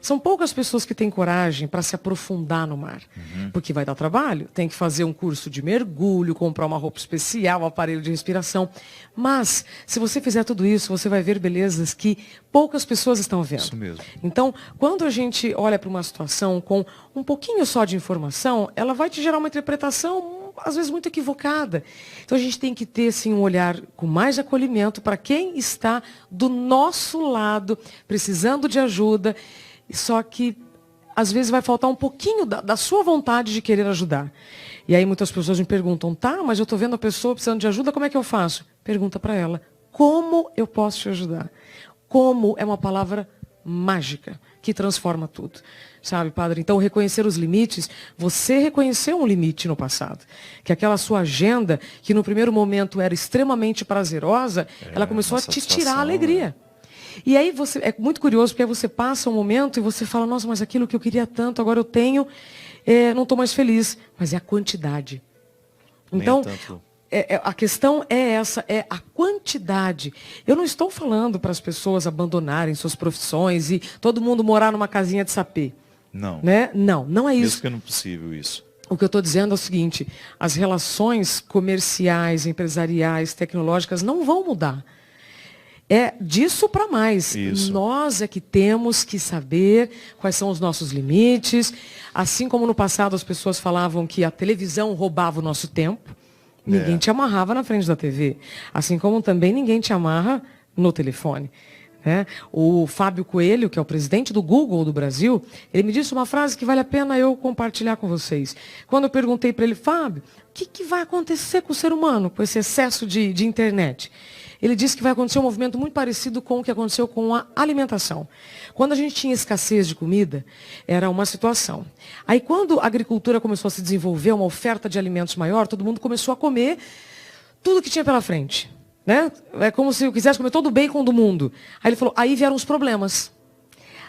São poucas pessoas que têm coragem para se aprofundar no mar. Porque vai dar trabalho, tem que fazer um curso de mergulho, comprar uma roupa especial, um aparelho de respiração. Mas, se você fizer tudo isso, você vai ver belezas que poucas pessoas estão vendo. Isso mesmo. Então, quando a gente olha para uma situação com um pouquinho só de informação, ela vai te gerar uma interpretação, às vezes, muito equivocada. Então, a gente tem que ter, sim, um olhar com mais acolhimento para quem está do nosso lado, precisando de ajuda, só que, às vezes, vai faltar um pouquinho da sua vontade de querer ajudar. E aí, muitas pessoas me perguntam, tá, mas eu estou vendo a pessoa precisando de ajuda, como é que eu faço? Pergunta para ela, como eu posso te ajudar? Como é uma palavra mágica que transforma tudo. Sabe, padre? Então, reconhecer os limites, você reconheceu um limite no passado. Que aquela sua agenda, que no primeiro momento era extremamente prazerosa, ela começou a te tirar a alegria. E aí, é muito curioso, porque aí você passa um momento e você fala, nossa, mas aquilo que eu queria tanto, agora eu tenho, não estou mais feliz. Mas é a quantidade. Então, a questão é essa, é a quantidade. Eu não estou falando para as pessoas abandonarem suas profissões e todo mundo morar numa casinha de sapê. Não. Né? Não é isso. Mesmo que não é possível isso. O que eu estou dizendo é o seguinte, as relações comerciais, empresariais, tecnológicas não vão mudar. É disso para mais. Isso. Nós é que temos que saber quais são os nossos limites. Assim como no passado as pessoas falavam que a televisão roubava o nosso tempo, ninguém te amarrava na frente da TV. Assim como também ninguém te amarra no telefone. Né? O Fábio Coelho, que é o presidente do Google do Brasil, ele me disse uma frase que vale a pena eu compartilhar com vocês. Quando eu perguntei para ele, Fábio, o que vai acontecer com o ser humano, com esse excesso de internet? Ele disse que vai acontecer um movimento muito parecido com o que aconteceu com a alimentação. Quando a gente tinha escassez de comida, era uma situação. Aí quando a agricultura começou a se desenvolver, uma oferta de alimentos maior, todo mundo começou a comer tudo que tinha pela frente. Né? É como se eu quisesse comer todo o bacon do mundo. Aí ele falou, aí vieram os problemas.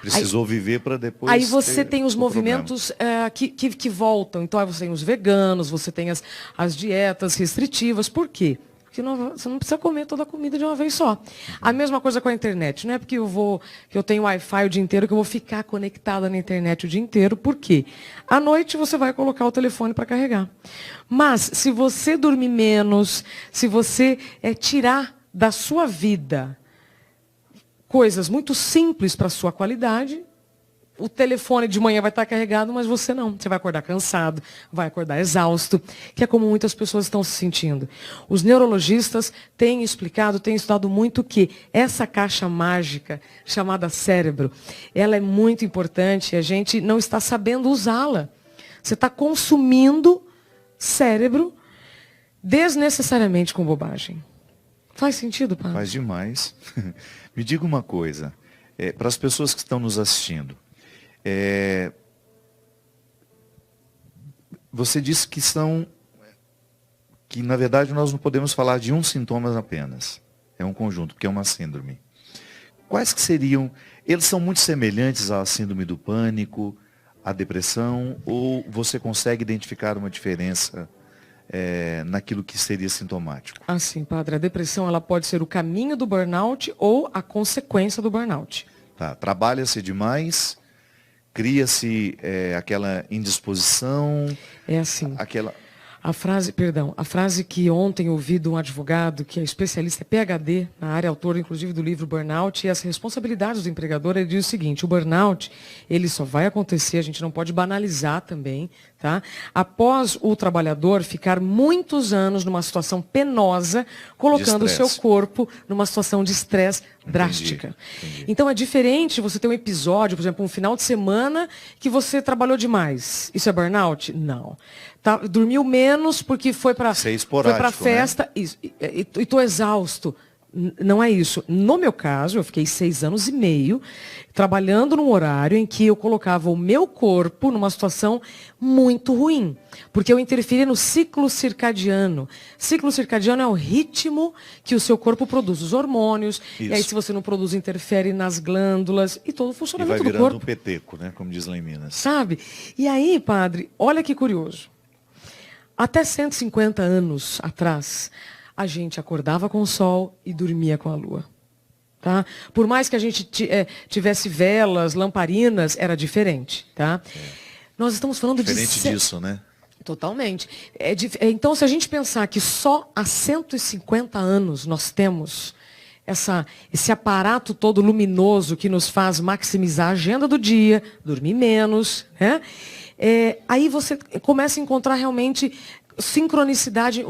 Precisou viver para depois. Aí você tem os movimentos que voltam. Então aí você tem os veganos, você tem as dietas restritivas. Por quê? Porque você não precisa comer toda a comida de uma vez só. A mesma coisa com a internet. Não é porque que eu tenho Wi-Fi o dia inteiro que eu vou ficar conectada na internet o dia inteiro. Por quê? À noite você vai colocar o telefone para carregar. Mas se você dormir menos, se você tirar da sua vida coisas muito simples para a sua qualidade, o telefone de manhã vai estar carregado, mas você não. Você vai acordar cansado, vai acordar exausto, que é como muitas pessoas estão se sentindo. Os neurologistas têm explicado, têm estudado muito que essa caixa mágica chamada cérebro, ela é muito importante e a gente não está sabendo usá-la. Você está consumindo cérebro desnecessariamente com bobagem. Faz sentido, padre? Faz demais. Me diga uma coisa, para as pessoas que estão nos assistindo, você disse que na verdade nós não podemos falar de um sintoma apenas. É um conjunto, porque é uma síndrome. Quais que seriam? Eles são muito semelhantes à síndrome do pânico, à depressão, ou você consegue identificar uma diferença naquilo que seria sintomático? Assim, padre, a depressão ela pode ser o caminho do burnout ou a consequência do burnout. Tá, trabalha-se demais. Cria-se aquela indisposição. É assim. A frase que ontem ouvi de um advogado, que é especialista, é PhD na área, autor inclusive do livro Burnout, e as responsabilidades do empregador, ele diz o seguinte, o burnout, ele só vai acontecer, a gente não pode banalizar também, tá? Após o trabalhador ficar muitos anos numa situação penosa, colocando o seu corpo numa situação de estresse drástica. Entendi. Então é diferente você ter um episódio, por exemplo, um final de semana que você trabalhou demais. Isso é burnout? Não. Dormiu menos porque foi para festa, né? E estou exausto. Não é isso. No meu caso, eu fiquei 6 anos e meio trabalhando num horário em que eu colocava o meu corpo numa situação muito ruim. Porque eu interferia no ciclo circadiano. Ciclo circadiano é o ritmo que o seu corpo produz, os hormônios. Isso. E aí, se você não produz, interfere nas glândulas e todo o funcionamento do corpo. E vai virando um peteco, né? Como diz lá em Minas. Sabe? E aí, padre, olha que curioso. Até 150 anos atrás, a gente acordava com o sol e dormia com a lua. Tá? Por mais que a gente tivesse velas, lamparinas, era diferente. Tá? Nós estamos falando diferente disso, né? Totalmente. Então, se a gente pensar que só há 150 anos nós temos esse aparato todo luminoso que nos faz maximizar a agenda do dia, dormir menos, né? Aí você começa a encontrar realmente sincronicidade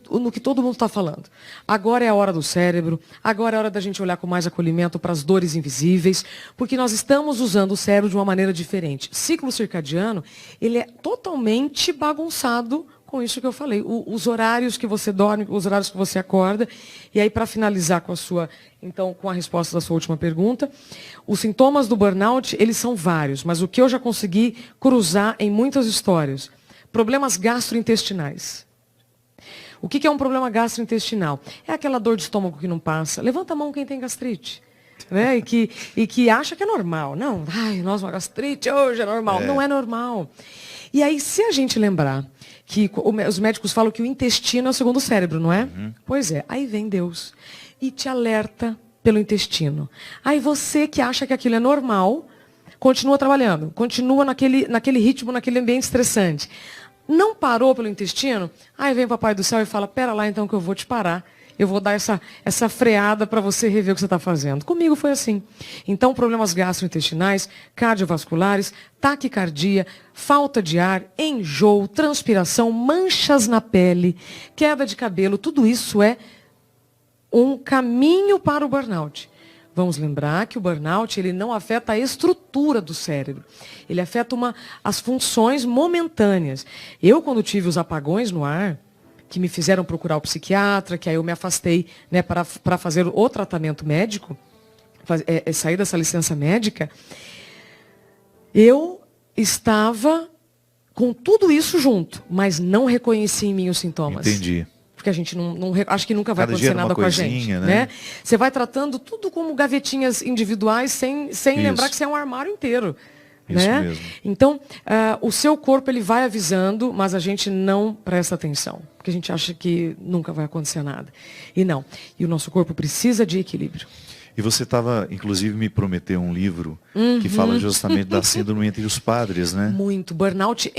no que todo mundo está falando. Agora é a hora do cérebro, agora é a hora da gente olhar com mais acolhimento para as dores invisíveis, porque nós estamos usando o cérebro de uma maneira diferente. Ciclo circadiano, ele é totalmente bagunçado com isso que eu falei. Os horários que você dorme, os horários que você acorda. E aí, para finalizar com a resposta da sua última pergunta, os sintomas do burnout, eles são vários, mas o que eu já consegui cruzar em muitas histórias. Problemas gastrointestinais. O que é um problema gastrointestinal? É aquela dor de estômago que não passa. Levanta a mão quem tem gastrite. Né? E que acha que é normal. Não, uma gastrite hoje é normal. Não é normal. E aí, se a gente lembrar que os médicos falam que o intestino é o segundo cérebro, não é? Uhum. Pois é, aí vem Deus e te alerta pelo intestino. Aí você que acha que aquilo é normal, continua trabalhando, continua naquele ritmo, naquele ambiente estressante. Não parou pelo intestino? Aí vem o Papai do Céu e fala, pera lá então que eu vou te parar. Eu vou dar essa freada para você rever o que você está fazendo. Comigo foi assim. Então, problemas gastrointestinais, cardiovasculares, taquicardia, falta de ar, enjoo, transpiração, manchas na pele, queda de cabelo, tudo isso é um caminho para o burnout. Vamos lembrar que o burnout ele não afeta a estrutura do cérebro. Ele afeta as funções momentâneas. Eu, quando tive os apagões no ar, que me fizeram procurar o psiquiatra, que aí eu me afastei, né, para fazer o tratamento médico, sair dessa licença médica, eu estava com tudo isso junto, mas não reconheci em mim os sintomas. Entendi. Porque a gente acho que nunca vai acontecer nada com a gente. Né? Você vai tratando tudo como gavetinhas individuais, sem lembrar que você é um armário inteiro. Isso né? mesmo. Então, o seu corpo ele vai avisando, mas a gente não presta atenção. Porque a gente acha que nunca vai acontecer nada. E não. E o nosso corpo precisa de equilíbrio. E você estava, inclusive, me prometeu um livro que fala justamente da síndrome entre os padres, né? Muito. Burnout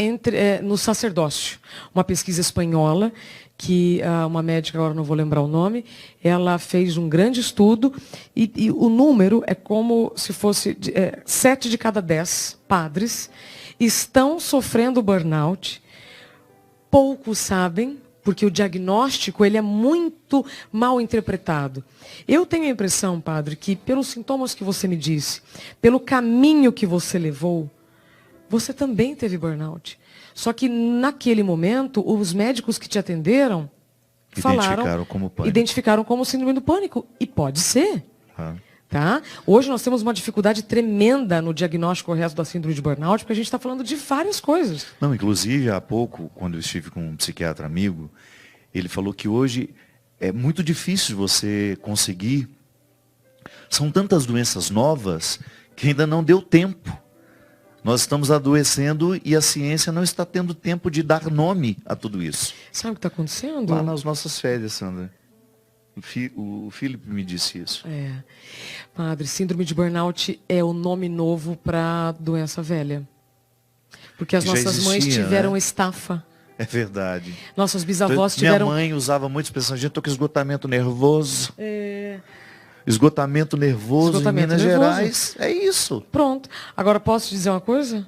no sacerdócio. Uma pesquisa espanhola que uma médica, agora não vou lembrar o nome, ela fez um grande estudo e o número é como se fosse 7 de cada 10 padres estão sofrendo burnout. Poucos sabem, porque o diagnóstico ele é muito mal interpretado. Eu tenho a impressão, padre, que pelos sintomas que você me disse, pelo caminho que você levou, você também teve burnout. Só que naquele momento, os médicos que te atenderam identificaram como síndrome do pânico. E pode ser. Tá? Hoje nós temos uma dificuldade tremenda no diagnóstico correto da síndrome de burnout, porque a gente está falando de várias coisas. Não, inclusive, há pouco, quando eu estive com um psiquiatra amigo, ele falou que hoje é muito difícil você conseguir. São tantas doenças novas que ainda não deu tempo. Nós estamos adoecendo e a ciência não está tendo tempo de dar nome a tudo isso. Sabe o que está acontecendo? Lá nas nossas férias, Sandra. O Felipe me disse isso. Padre, síndrome de burnout é o nome novo para doença velha. Porque as nossas mães tiveram estafa. É verdade. Nossas bisavós tiveram... Minha mãe usava muito expressão, gente, estou com esgotamento nervoso. Esgotamento nervoso em Minas Gerais. É isso. Pronto. Agora, posso te dizer uma coisa?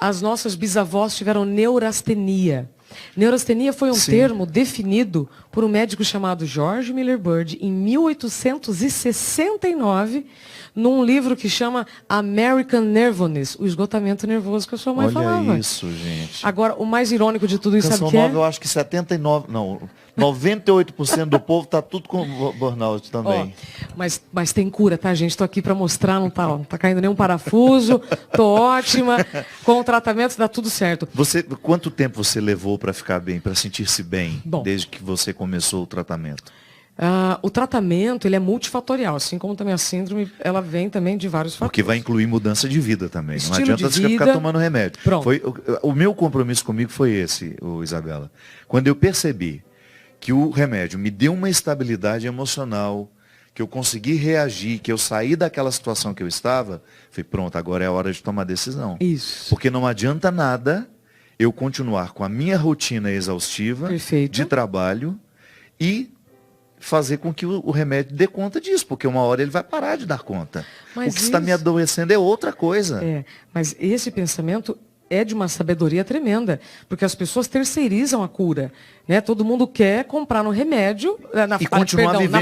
As nossas bisavós tiveram neurastenia. Neurastenia foi um termo definido por um médico chamado George Miller Bird em 1869, num livro que chama American Nervousness, o esgotamento nervoso que a sua mãe falava. Olha isso, gente. Agora, o mais irônico de tudo isso, sabe o que é? Eu acho que 98% do povo está tudo com burnout também. Mas tem cura, tá, gente? Estou aqui para mostrar, não tá caindo nenhum parafuso, tô ótima, com o tratamento dá tudo certo. Quanto tempo você levou para ficar bem, para sentir-se bem, desde que você começou o tratamento? O tratamento ele é multifatorial, assim como também a síndrome, ela vem também de vários fatores. Porque vai incluir mudança de vida também. Estilo não adianta você ficar tomando remédio. Pronto. O meu compromisso comigo foi esse, Isabela. Quando eu percebi que o remédio me deu uma estabilidade emocional, que eu consegui reagir, que eu saí daquela situação que eu estava, falei, pronto, agora é a hora de tomar decisão. Isso. Porque não adianta nada eu continuar com a minha rotina exaustiva de trabalho e fazer com que o remédio dê conta disso, porque uma hora ele vai parar de dar conta. Mas o que está me adoecendo é outra coisa. Mas esse pensamento é de uma sabedoria tremenda, porque as pessoas terceirizam a cura, né? Todo mundo quer comprar no remédio, na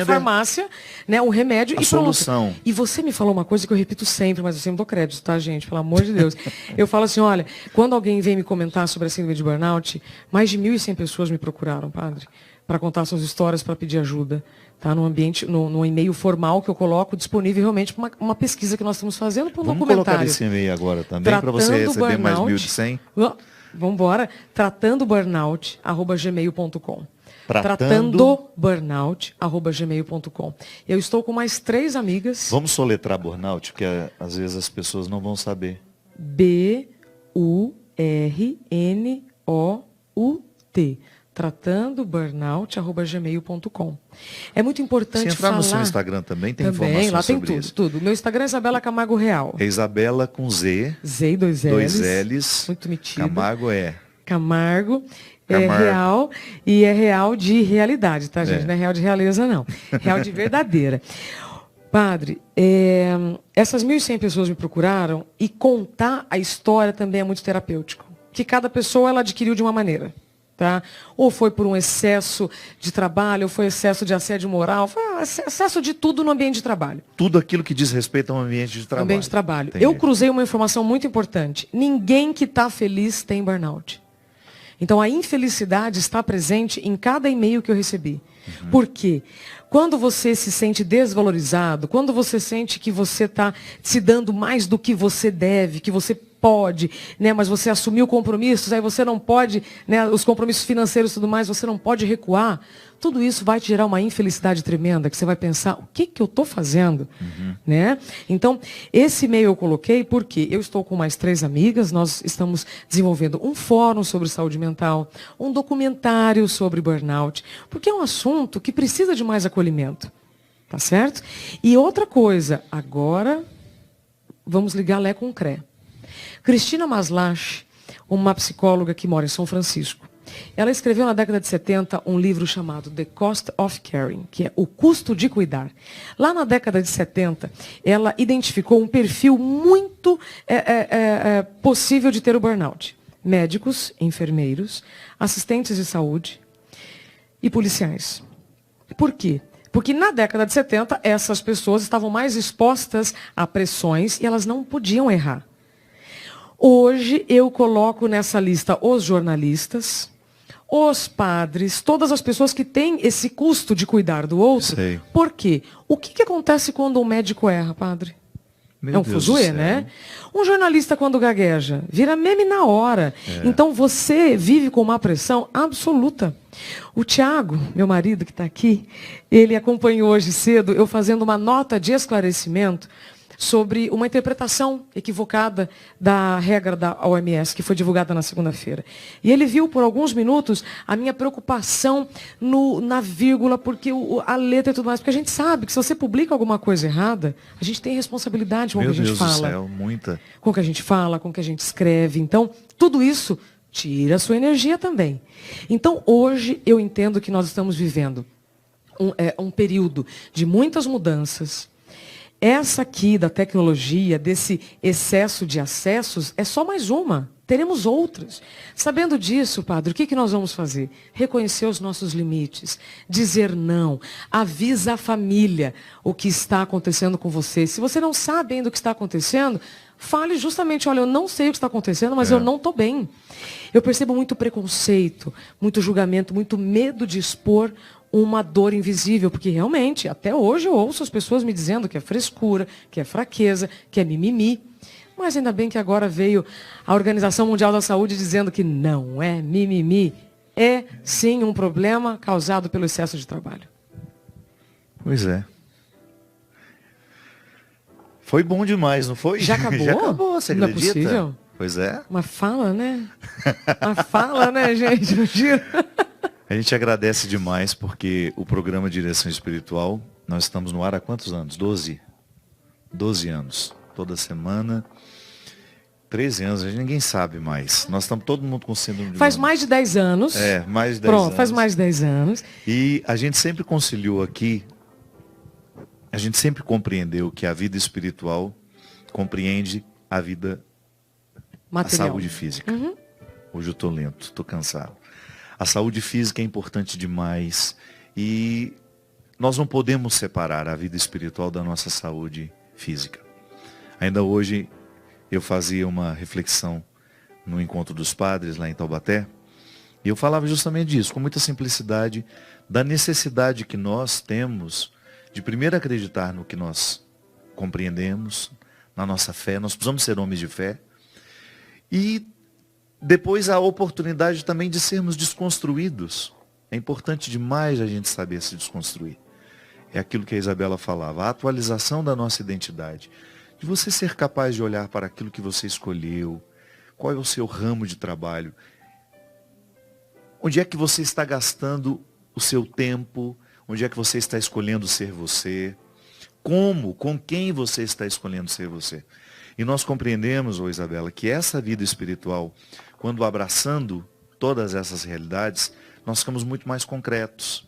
farmácia, né? O remédio e solução. E você me falou uma coisa que eu repito sempre, mas eu sempre dou crédito, tá, gente? Pelo amor de Deus. Eu falo assim, olha, quando alguém vem me comentar sobre a síndrome de burnout, mais de 1.100 pessoas me procuraram, padre, para contar suas histórias, para pedir ajuda. Tá, no ambiente, no e-mail formal que eu coloco disponível realmente para uma pesquisa que nós estamos fazendo para um documentário. Vamos colocar esse e-mail agora também para você receber mais 1.100? Vamos embora. tratandoburnout@gmail.com. tratandoburnout@gmail.com. Eu estou com mais 3 amigas. Vamos soletrar burnout, porque às vezes as pessoas não vão saber. BURNOUT. tratandoburnout@gmail.com. É muito importante Se entrar falar... no seu Instagram também tem informações lá tem sobre tudo. Meu Instagram é Isabela Camargo Real. É Isabela com Z. Z e 2 L's. Muito metido. Camargo Camargo é real e é real de realidade, tá, gente? Não é real de realeza, não. Real de verdadeira. Padre, essas 1.100 pessoas me procuraram e contar a história também é muito terapêutico. Que cada pessoa ela adquiriu de uma maneira. Tá? Ou foi por um excesso de trabalho, ou foi excesso de assédio moral, foi excesso de tudo no ambiente de trabalho. Tudo aquilo que diz respeito ao ambiente de trabalho. Ambiente de trabalho. Entendi. Eu cruzei uma informação muito importante. Ninguém que está feliz tem burnout. Então a infelicidade está presente em cada e-mail que eu recebi. Por quê? Quando você se sente desvalorizado, quando você sente que você está se dando mais do que você deve, que você pode, né, mas você assumiu compromissos, aí você não pode, né, os compromissos financeiros e tudo mais, você não pode recuar, tudo isso vai te gerar uma infelicidade tremenda, que você vai pensar, o que eu estou fazendo? Né? Então, esse e-mail eu coloquei porque eu estou com mais 3 amigas, nós estamos desenvolvendo um fórum sobre saúde mental, um documentário sobre burnout, porque é um assunto que precisa de mais acolhimento, tá certo? E outra coisa, agora vamos ligar Lé com Cré. Cristina Maslach, uma psicóloga que mora em São Francisco, ela escreveu na década de 70 um livro chamado The Cost of Caring, que é o custo de cuidar. Lá na década de 70, ela identificou um perfil muito possível de ter o burnout. Médicos, enfermeiros, assistentes de saúde e policiais. Por quê? Porque na década de 70, essas pessoas estavam mais expostas a pressões e elas não podiam errar. Hoje eu coloco nessa lista os jornalistas, os padres, todas as pessoas que têm esse custo de cuidar do outro. Sei. Por quê? O que acontece quando um médico erra, padre? É um fuzuê, né? Um jornalista quando gagueja, vira meme na hora. Então você vive com uma pressão absoluta. O Tiago, meu marido que está aqui, ele acompanhou hoje cedo eu fazendo uma nota de esclarecimento sobre uma interpretação equivocada da regra da OMS, que foi divulgada na segunda-feira. E ele viu por alguns minutos a minha preocupação na vírgula, porque a letra e tudo mais. Porque a gente sabe que se você publica alguma coisa errada, a gente tem responsabilidade com o que a gente fala. Meu Deus do céu, muita. Com o que a gente fala, com o que a gente escreve. Então, tudo isso tira a sua energia também. Então, hoje, eu entendo que nós estamos vivendo um período de muitas mudanças. Essa aqui da tecnologia, desse excesso de acessos, é só mais uma. Teremos outras. Sabendo disso, padre, o que nós vamos fazer? Reconhecer os nossos limites, dizer não, avisa a família o que está acontecendo com você. Se você não sabe ainda o que está acontecendo, fale justamente, olha, eu não sei o que está acontecendo, mas eu não estou bem. Eu percebo muito preconceito, muito julgamento, muito medo de expor uma dor invisível, porque realmente, até hoje eu ouço as pessoas me dizendo que é frescura, que é fraqueza, que é mimimi. Mas ainda bem que agora veio a Organização Mundial da Saúde dizendo que não é mimimi. É, sim, um problema causado pelo excesso de trabalho. Pois é. Foi bom demais, não foi? Já acabou? Já acabou, você acredita? Não é possível? Pois é. Uma fala, né? Uma fala, né, gente? A gente agradece demais porque o programa Direção Espiritual Nós estamos no ar há quantos anos? 12 anos. Toda semana. 13 anos, a gente ninguém sabe mais. Nós estamos todo mundo com síndrome de Faz mais de 10 anos. Mais de 10 anos. Pronto, faz mais de 10 anos. E a gente sempre conciliou aqui, a gente sempre compreendeu que a vida espiritual compreende a vida, material. A saúde física. Hoje eu estou lento, estou cansado. A saúde física é importante demais e nós não podemos separar a vida espiritual da nossa saúde física. Ainda hoje eu fazia uma reflexão no encontro dos padres lá em Taubaté e eu falava justamente disso, com muita simplicidade, da necessidade que nós temos de primeiro acreditar no que nós compreendemos, na nossa fé. Nós precisamos ser homens de fé. E depois a oportunidade também de sermos desconstruídos. É importante demais a gente saber se desconstruir. É aquilo que a Isabela falava, a atualização da nossa identidade. De você ser capaz de olhar para aquilo que você escolheu, qual é o seu ramo de trabalho, onde é que você está gastando o seu tempo, onde é que você está escolhendo ser você, com quem você está escolhendo ser você. E nós compreendemos, Isabela, que essa vida espiritual, quando abraçando todas essas realidades, nós ficamos muito mais concretos.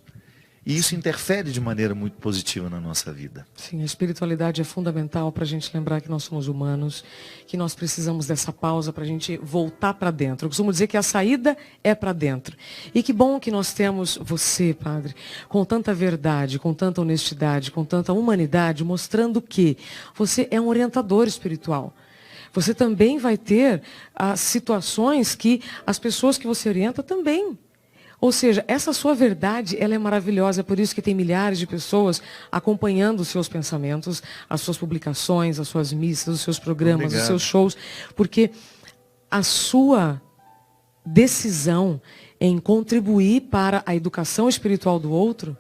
E isso interfere de maneira muito positiva na nossa vida. Sim, a espiritualidade é fundamental para a gente lembrar que nós somos humanos, que nós precisamos dessa pausa para a gente voltar para dentro. Eu costumo dizer que a saída é para dentro. E que bom que nós temos você, Padre, com tanta verdade, com tanta honestidade, com tanta humanidade, mostrando que você é um orientador espiritual. Você também vai ter as situações que as pessoas que você orienta também. Ou seja, essa sua verdade, ela é maravilhosa, é por isso que tem milhares de pessoas acompanhando os seus pensamentos, as suas publicações, as suas missas, os seus programas, Obrigado. os seus shows, porque a sua decisão em contribuir para a educação espiritual do outro,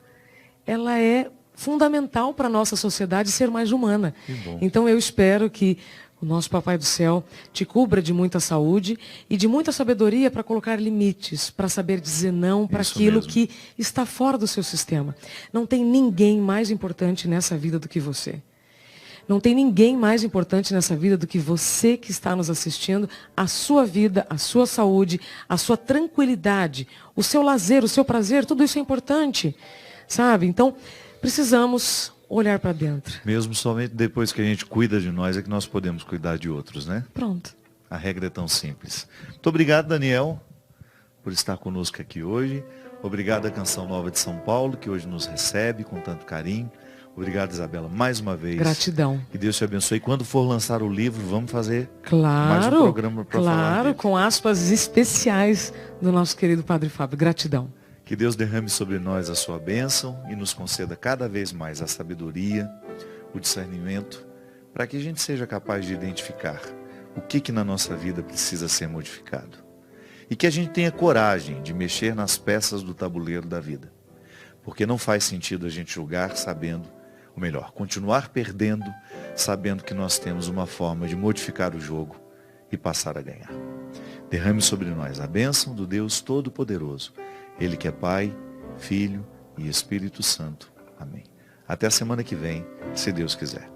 ela é fundamental para a nossa sociedade ser mais humana. Então eu espero que o nosso Papai do Céu te cubra de muita saúde e de muita sabedoria para colocar limites, para saber dizer não para aquilo que está fora do seu sistema. Não tem ninguém mais importante nessa vida do que você. Não tem ninguém mais importante nessa vida do que você que está nos assistindo, a sua vida, a sua saúde, a sua tranquilidade, o seu lazer, o seu prazer, tudo isso é importante, sabe? Então, precisamos olhar para dentro. Mesmo somente depois que a gente cuida de nós é que nós podemos cuidar de outros, né? Pronto. A regra é tão simples. Muito obrigado, Daniel, por estar conosco aqui hoje. Obrigado à Canção Nova de São Paulo, que hoje nos recebe com tanto carinho. Obrigado, Isabela, mais uma vez. Gratidão. Que Deus te abençoe. Quando for lançar o livro, vamos fazer claro, mais um programa para falar. Claro, com aspas especiais do nosso querido Padre Fábio. Gratidão. Que Deus derrame sobre nós a sua bênção e nos conceda cada vez mais a sabedoria, o discernimento, para que a gente seja capaz de identificar o que na nossa vida precisa ser modificado. E que a gente tenha coragem de mexer nas peças do tabuleiro da vida. Porque não faz sentido a gente julgar sabendo, ou melhor, continuar perdendo, sabendo que nós temos uma forma de modificar o jogo e passar a ganhar. Derrame sobre nós a bênção do Deus Todo-Poderoso, Ele que é Pai, Filho e Espírito Santo. Amém. Até a semana que vem, se Deus quiser.